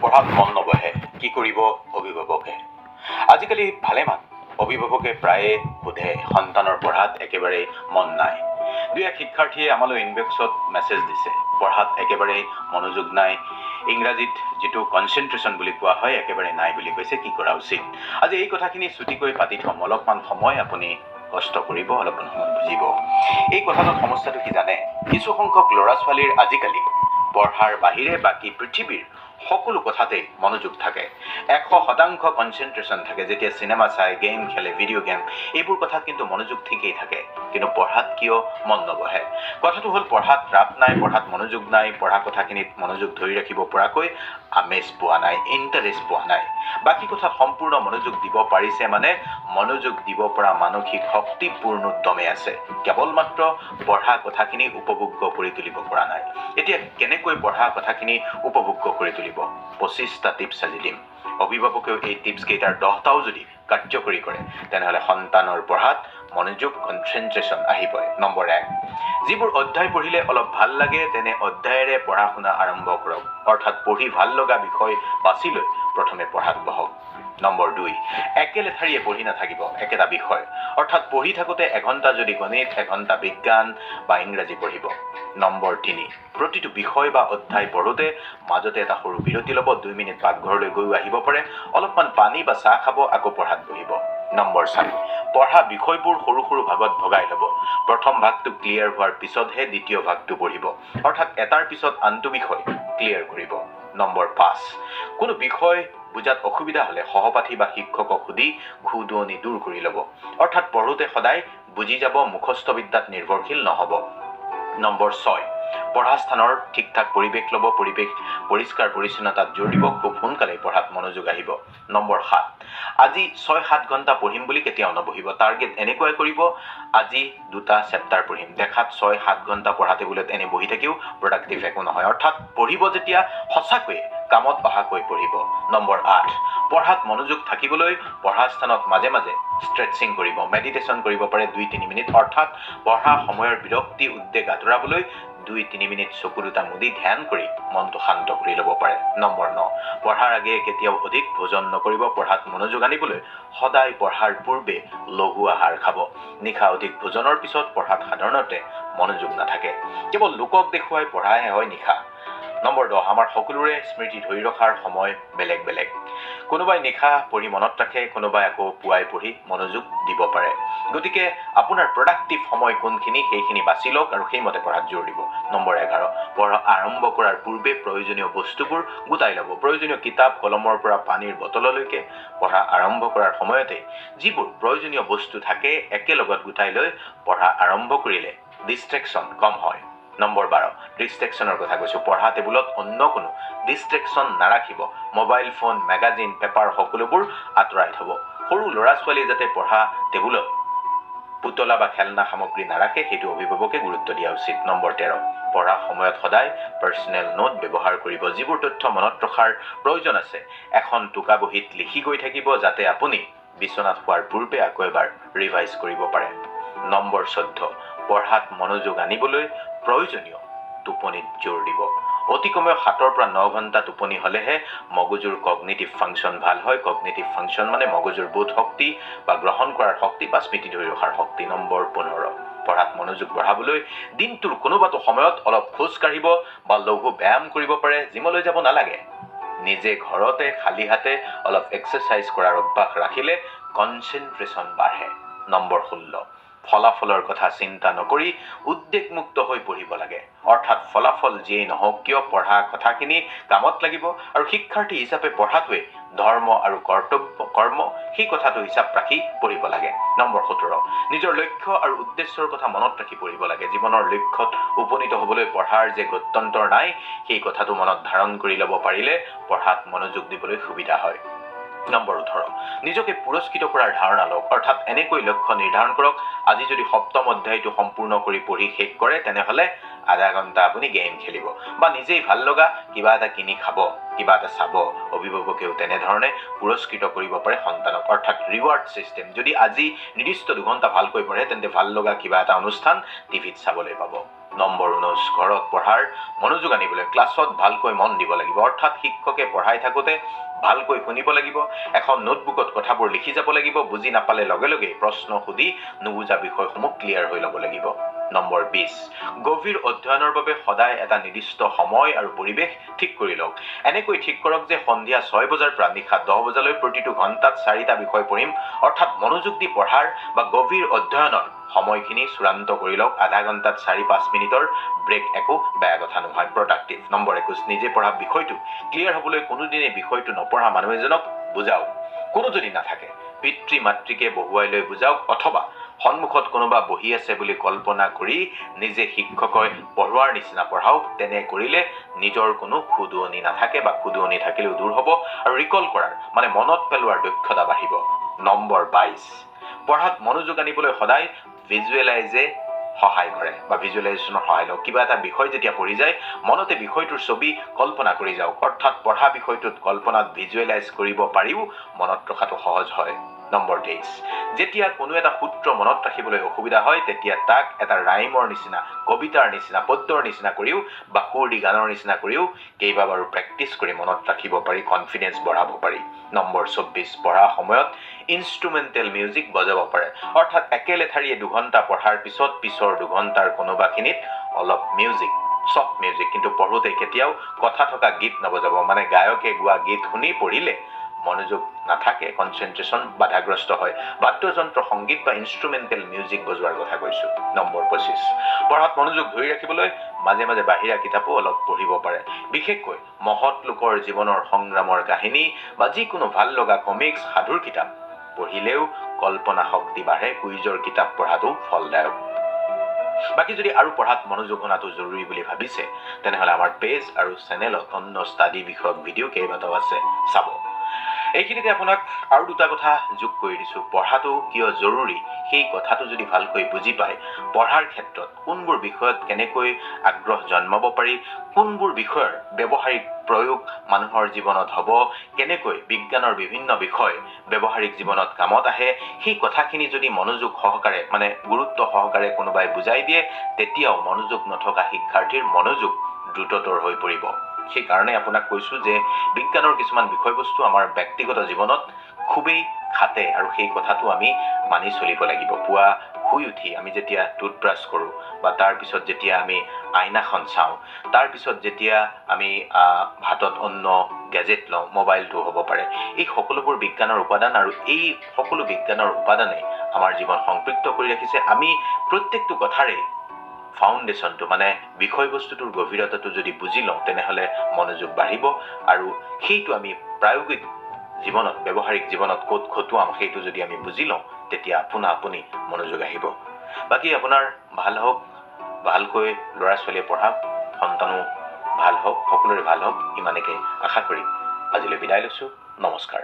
পঢ়াত মন নবহে কি কৰিব অভিভাৱকে আজিকালি ভালেমান অভিভাৱকে প্ৰায়ে সোধে সন্তানৰ পঢ়াত একেবাৰে মন নাই দুই এক শিক্ষাৰ্থীয়ে আমালৈ ইনবক্সত মেছেজ দিছে পঢ়াত একেবাৰে মনোযোগ নাই ইংৰাজীত যেটো কনসেন্ট্ৰেশন বুলি কোৱা হয় একেবাৰে নাই বুলি কৈছে কি কৰা উচিত আজি এই কথাখিনি ছুটিকৈ পাতি থম অলপমান সময় আপুনি কষ্ট কৰিব অলপমান সময় বুজিব এই কথাটোৰ সমস্যাটো কি জানে কিছু সংখ্যক ল'ৰা ছোৱালীৰ আজিকালি পঢ়াৰ বাহিৰে বাকি পৃথিৱীৰ সকলো কথাতে মনোযোগ থাকে 100% কনসেন্ট্ৰেশন থাকে যেতিয়া সিনেমা চাই গেম খেলে ভিডিও গেম এইবোৰ কথাত কিন্তু মনোযোগ ঠিকই থাকে কিন্তু পঢ়াত কিয় মন নবহে কথাটো হল পঢ়াত ৰাপ নাই পঢ়াত মনোযোগ নাই পঢ়া কথাখিনিত মনোযোগ ধৰি ৰাখিব পৰাকৈ আমেজ পোৱা নাই ইন্টাৰেষ্ট পোৱা নাই বাকি কথাত সম্পূৰ্ণ মনোযোগ দিব পাৰিছে মানে মনোযোগ দিব পৰা মানসিক শক্তি পূৰ্ণ উদ্যমে আছে কেৱল মাত্ৰ পঢ়া কথাখিনি উপভোগ্য কৰি তুলিব পৰা নাই এতিয়া কেনেকৈ পঢ়া কথাখিনি উপভোগ্য কৰি তুলিব 25টা টিপছ আজি দিম অভিভাৱকেও এই টিপছ কেইটাৰ 10টাও যদি কাৰ্যকৰী কৰে তেনেহলে সন্তানৰ পঢ়াত মনোযোগ কনসেন্ট্ৰেশন আহিবই নম্বৰ 1 যিবোৰ অধ্যায় পঢ়িলে অলপ ভাল লাগে তেনে অধ্যায়েৰে পঢ়া শুনা আৰম্ভ কৰক অৰ্থাৎ পঢ়ি ভাল লগা বিষয় বাছি লৈ প্ৰথমে পঢ়াত বহক নম্বৰ 2 একেলেথাৰিয়ে পঢ়ি নাথাকিব একেটা বিষয় অৰ্থাৎ পঢ়ি থাকোতে এঘণ্টা যদি গণিত এঘণ্টা বিজ্ঞান বা ইংৰাজী পঢ়িব নম্বৰ 3 প্ৰতিটো বিষয় বা অধ্যায় পঢ়োতে মাজতে এটা সৰু বিৰতি ল'ব 2 মিনিট পাকঘৰলৈ গৈ আহিব পাৰে অলপমান পানী বা চাহ খাব আকৌ পঢ়াত বহিব নম্বৰ 4 পঢ়া বিষয়বোৰ সৰু সৰু ভাগত ভগাই ল'ব প্ৰথম ভাগটো ক্লিয়াৰ হোৱাৰ পিছতহে দ্বিতীয় ভাগটো পঢ়িব অৰ্থাৎ এটাৰ পিছত আনটো বিষয় ক্লিয়াৰ কৰিব নম্বৰ 5 কোনো বিষয় বুজাত অসুবিধা হলে সহপাঠী বা শিক্ষকক সুধি খুদুৱনি দূৰ কৰি ল'ব অৰ্থাৎ পঢ়োতে সদায় বুজি যাব মুখস্থ বিদ্যাত নিৰ্ভৰশীল নহব নম্বৰ 6 পঢ়া স্থানৰ ঠিকঠাক পৰিৱেশ ল'ব পৰিৱেশ পৰিষ্কাৰ পৰিচ্ছন্নতাত জোৰ দিব খুব সোনকালে পঢ়াত মনোযোগ আহিব নম্বৰ 7 আজি 6-7 ঘণ্টা পঢ়িম বুলি কেতিয়াও নবহিব টাৰ্গেট এনেকৈ কৰিব আজি দুটা চেপ্টাৰ পঢ়িম দেখাত 6-7 ঘণ্টা পঢ়া টেবুলত এনে বহি থাকিও প্ৰডাক্টিভ একো নহয় অৰ্থাৎ পঢ়িব যেতিয়া সঁচাকৈ কামত অহাকৈ পঢ়িব নম্বৰ 8 পঢ়াত মনোযোগ থাকিবলৈ পঢ়া স্থানত মাজে মাজে ষ্ট্ৰেচিং কৰিব মেডিটেশ্যন কৰিব পাৰে 2-3 মিনিট অৰ্থাৎ পঢ়া সময়ৰ বিৰক্তি উদ্বেগ আঁতৰাবলৈ 2-3 মিনিট চকু দুটা মুদি ধ্যান কৰি মনটো শান্ত কৰি ল'ব পাৰে নম্বৰ 9 পঢ়াৰ আগে কেতিয়াও অধিক ভোজন নকৰিব পঢ়াত মনোযোগ আনিবলৈ সদায় পঢ়াৰ পূৰ্বে লঘু আহাৰ খাব নিশা অধিক ভোজনৰ পিছত পঢ়াত সাধাৰণতে মনোযোগ নাথাকে কেৱল লোকক দেখুৱাই পঢ়াহে হয় নিশা নম্বৰ 10 আমাৰ সকলোৰে স্মৃতি ধৰি ৰখাৰ সময় বেলেগ বেলেগ কোনোবাই নিশা পঢ়ি মনত ৰাখে কোনোবাই আকৌ পুৱাই পঢ়ি মনোযোগ দিব পাৰে গতিকে আপোনাৰ প্ৰডাক্টিভ সময় কোনখিনি সেইখিনি বাছি লওক আৰু সেইমতে পঢ়াত জোৰ দিব নম্বৰ 11 পঢ়া আৰম্ভ কৰাৰ পূৰ্বে প্ৰয়োজনীয় বস্তুবোৰ গোটাই ল'ব প্ৰয়োজনীয় কিতাপ কলমৰ পৰা পানীৰ বটললৈকে পঢ়া আৰম্ভ কৰাৰ সময়তে যিবোৰ প্ৰয়োজনীয় বস্তু থাকে একেলগত গোটাই লৈ পঢ়া আৰম্ভ কৰিলে ডিস্ট্ৰেকশন কম হয় নম্বৰ 12 ডিস্ট্ৰেকশনৰ কথা কৈছো পঢ়া টেবুলত অন্য কোনো ডিস্ট্ৰেকশন নাৰাখিব মোবাইল ফোন ম্যাগাজিন পেপাৰ সকলোবোৰ আঁতৰাই থব সৰু ল'ৰা ছোৱালীয়ে যাতে পঢ়া টেবুলত পুতলা বা খেলনা সামগ্ৰী নাৰাখে সেইটো অভিভাৱকে গুৰুত্ব দিয়া উচিত নম্বৰ 13 পঢ়া সময়ত সদায় পাৰ্সোনেল নোট ব্যৱহাৰ কৰিব যিবোৰ তথ্য মনত ৰখাৰ প্ৰয়োজন আছে এখন টুকা বহীত লিখি গৈ থাকিব যাতে আপুনি বিচনাত শুৱাৰ পূৰ্বে আকৌ এবাৰ ৰিভাইজ কৰিব পাৰে নম্বৰ 14 পঢ়াত মনোযোগ আনিবলৈ প্ৰয়োজনীয় টোপনিত জোৰ দিব অতি কমেও 7 পৰা 9 ঘণ্টা টোপনি হলেহে মগজুৰ কগনিটিভ ফাংচন ভাল হয় কগনিটিভ ফাংচন মানে মগজুৰ বোধ শক্তি বা গ্ৰহণ কৰাৰ শক্তি বা স্মৃতি ধৰি ৰখাৰ শক্তি নম্বৰ 15 পঢ়াত মনোযোগ বঢ়াবলৈ দিনটোৰ কোনোবাটো সময়ত অলপ খোজ কাঢ়িব বা লঘু ব্যায়াম কৰিব পাৰে জিমলৈ যাব নালাগে নিজে ঘৰতে খালি হাতে অলপ এক্সাৰসাইজ কৰাৰ অভ্যাস ৰাখিলে কনসেন্ট্ৰেশন বাঢ়ে নম্বৰ 16 ফলাফলৰ কথা চিন্তা নকৰি উদ্বেগমুক্ত হৈ পঢ়িব লাগে অৰ্থাৎ ফলাফল যিয়েই নহওক কিয় পঢ়া কথাখিনি কামত লাগিব আৰু শিক্ষাৰ্থী হিচাপে পঢ়াটোৱে ধৰ্ম আৰু কৰ্ম সেই কথাটো হিচাপ ৰাখি পঢ়িব লাগে নম্বৰ 17 নিজৰ লক্ষ্য আৰু উদ্দেশ্যৰ কথা মনত ৰাখি পঢ়িব লাগে জীৱনৰ লক্ষ্যত উপনীত হ'বলৈ পঢ়াৰ যে গত্যন্তৰ নাই সেই কথাটো মনত ধাৰণ কৰি ল'ব পাৰিলে পঢ়াত মনোযোগ দিবলৈ সুবিধা হয় নম্বৰ 18 নিজকে পুৰস্কৃত কৰাৰ ধাৰণা লওক অৰ্থাৎ এনেকৈ লক্ষ্য নিৰ্ধাৰণ কৰক আজি যদি সপ্তম অধ্যায়টো সম্পূৰ্ণ কৰি পঢ়ি শেষ কৰে তেনেহলে আধা ঘণ্টা আপুনি গেম খেলিব বা নিজেই ভাল লগা কিবা এটা কিনি খাব কিবা এটা চাব অভিভাৱকেও তেনেধৰণে পুৰস্কৃত কৰিব পাৰে সন্তানক অৰ্থাৎ ৰিৱাৰ্ড সিস্টেম যদি আজি নিৰ্দিষ্ট 2 ঘণ্টা ভালকৈ পঢ়ে তেন্তে ভাল লগা কিবা এটা অনুষ্ঠান টিভিত চাবলৈ পাব নম্বৰ 19 ঘৰত পঢ়াৰ মনোযোগ আনিবলৈ ক্লাছত ভালকৈ মন দিব লাগিব, অৰ্থাৎ শিক্ষকে পঢ়াই থাকোঁতে ভালকৈ শুনিব লাগিব, এখন নোটবুকত কথাবোৰ লিখি যাব লাগিব, বুজি নাপালে লগে লগে প্ৰশ্ন সুধি নুবুজা বিষয়সমূহ ক্লিয়াৰ হৈ ল'ব লাগিব। নম্বৰ 20 গভীৰ অধ্যয়নৰ বাবে সদায় এটা নিৰ্দিষ্ট সময় আৰু পৰিৱেশ ঠিক কৰি লওক। এনেকৈ ঠিক কৰক যে সন্ধিয়া 6 বজাৰ পৰা নিশা 10 বজালৈ প্ৰতিটো ঘণ্টাত 4টা বিষয় পঢ়িম, অৰ্থাৎ মনোযোগ দি পঢ়াৰ বা গভীৰ অধ্যয়নৰ সময়খিনি চূড়ান্ত কৰি লওক। আধা ঘণ্টাত 4-5 মিনিটৰ ব্ৰেক একো বেয়া কথা নহয়, প্ৰডাক্টিভ। নম্বৰ 21 নিজে পঢ়া বিষয়টো ক্লিয়াৰ হ'বলৈ কোনোদিনে বিষয়টো নপঢ়া মানুহ এজনক বুজাওক। কোনো যদি নাথাকে পিতৃ মাতৃকে বহুৱাই লৈ বুজাওক, অথবা সন্মুখত কোনোবা বহি আছে বুলি কল্পনা কৰি নিজে শিক্ষকৈ পঢ়োৱাৰ নিচিনা পঢ়াওক। তেনে কৰিলে নিজৰ কোনো খুদুৱনি নাথাকে বা খুদুৱনি থাকিলেও দূৰ হ'ব আৰু ৰিকল কৰাৰ মানে মনত পেলোৱাৰ দক্ষতা বাঢ়িব। নম্বৰ 22 পঢ়াত মনোযোগ আনিবলৈ সদায় ভিজুৱেলাইজে সহায় কৰে বা ভিজুৱেলাইজেশ্যনৰ সহায় লওক। কিবা এটা বিষয় যেতিয়া পঢ়ি যায় মনতে বিষয়টোৰ ছবি কল্পনা কৰি যাওক, অৰ্থাৎ পঢ়া বিষয়টোত কল্পনাত ভিজুৱেলাইজ কৰিব পাৰিও মনত ৰখাটো সহজ হয়। নম্বৰ 23 যেতিয়া কোনো এটা সূত্ৰ মনত ৰাখিবলৈ অসুবিধা হয় তেতিয়া তাক এটা ৰাইমৰ নিচিনা, কবিতাৰ নিচিনা, পদ্যৰ নিচিনা কৰিও বা সুৰ দি গানৰ নিচিনা কৰিও কেইবাবাৰো প্ৰেক্টিচ কৰি মনত ৰাখিব পাৰি, কনফিডেন্স বঢ়াব পাৰি। নম্বৰ 24 পঢ়া সময়ত ইনষ্ট্ৰুমেণ্টেল মিউজিক বজাব পাৰে, অৰ্থাৎ একেলেঠাৰিয়ে 2 ঘণ্টা পঢ়াৰ পিছত পিছৰ 2 ঘণ্টাৰ কোনোবাখিনিত অলপ মিউজিক, চফ্ট মিউজিক, কিন্তু পঢ়োতে কেতিয়াও কথা থকা গীত নবজাব। মানে গায়কে গোৱা গীত শুনি পঢ়িলে মনোযোগ নাথাকে, কনচেন্ট্ৰেশ্যন বাধাগ্ৰস্ত হয়। বাদ্যযন্ত্ৰ সংগীত বা ইনষ্ট্ৰুমেণ্টেল মিউজিক বজোৱাৰ কথা কৈছোঁ। নম্বৰ 25 পঢ়াত মনোযোগ ধৰি ৰাখিবলৈ মাজে মাজে বাহিৰা কিতাপো অলপ পঢ়িব পাৰে, বিশেষকৈ মহৎ লোকৰ জীৱনৰ সংগ্ৰামৰ কাহিনী বা যিকোনো ভাল লগা কমিক্স, সাধুৰ কিতাপ পঢ়িলেও কল্পনা শক্তি বাঢ়ে। কুইজৰ কিতাপ পঢ়াটো ফলদায়ক। বাকী যদি আৰু পঢ়াত মনোযোগ অনাটো জৰুৰী বুলি ভাবিছে তেনেহ'লে আমাৰ পেজ আৰু চেনেলত অন্য ষ্টাডি বিষয়ক ভিডিঅ' কেইবাটাও আছে, চাব। এইখিনিতে আপোনাক আৰু 2টা কথা যোগ কৰি দিছোঁ। পঢ়াটো কিয় জৰুৰী সেই কথাটো যদি ভালকৈ বুজি পায়, পঢ়াৰ ক্ষেত্ৰত কোনবোৰ বিষয়ত কেনেকৈ আগ্ৰহ জন্মাব পাৰি, কোনবোৰ বিষয়ৰ ব্যৱহাৰিক প্ৰয়োগ মানুহৰ জীৱনত হ'ব, কেনেকৈ বিজ্ঞানৰ বিভিন্ন বিষয় ব্যৱহাৰিক জীৱনত কামত আহে, সেই কথাখিনি যদি মনোযোগ সহকাৰে মানে গুৰুত্ব সহকাৰে কোনোবাই বুজাই দিয়ে তেতিয়াও মনোযোগ নথকা শিক্ষাৰ্থীৰ মনোযোগ দ্ৰুততৰ হৈ পৰিব। সেইকাৰণে আপোনাক কৈছোঁ যে বিজ্ঞানৰ কিছুমান বিষয়বস্তু আমাৰ ব্যক্তিগত জীৱনত খুবেই খাটে আৰু সেই কথাটো আমি মানি চলিব লাগিব। পুৱা শুই উঠি আমি যেতিয়া টুথব্ৰাছ কৰোঁ বা তাৰপিছত যেতিয়া আমি আইনাখন চাওঁ, তাৰপিছত যেতিয়া আমি হাতত অন্য গেজেট লওঁ, মোবাইলটো হ'ব পাৰে, এই সকলোবোৰ বিজ্ঞানৰ উপাদান আৰু এই সকলো বিজ্ঞানৰ উপাদানে আমাৰ জীৱন সংপৃক্ত কৰি ৰাখিছে। আমি প্ৰত্যেকটো কথাৰে ফাউণ্ডেশ্যনটো মানে বিষয়বস্তুটোৰ গভীৰতাটো যদি বুজি লওঁ তেনেহ'লে মনোযোগ বাঢ়িব আৰু সেইটো আমি প্ৰায়োগিক জীৱনত, ব্যৱহাৰিক জীৱনত ক'ত খটুৱাম সেইটো যদি আমি বুজি লওঁ তেতিয়া আপুনি মনোযোগ আহিব। বাকী আপোনাৰ ভাল হওক, ভালকৈ ল'ৰা ছোৱালীয়ে পঢ়াওক, সন্তানো ভাল হওক, সকলোৰে ভাল হওক, ইমানেকে আশা কৰি আজিলৈ বিদায় লৈছোঁ। নমস্কাৰ।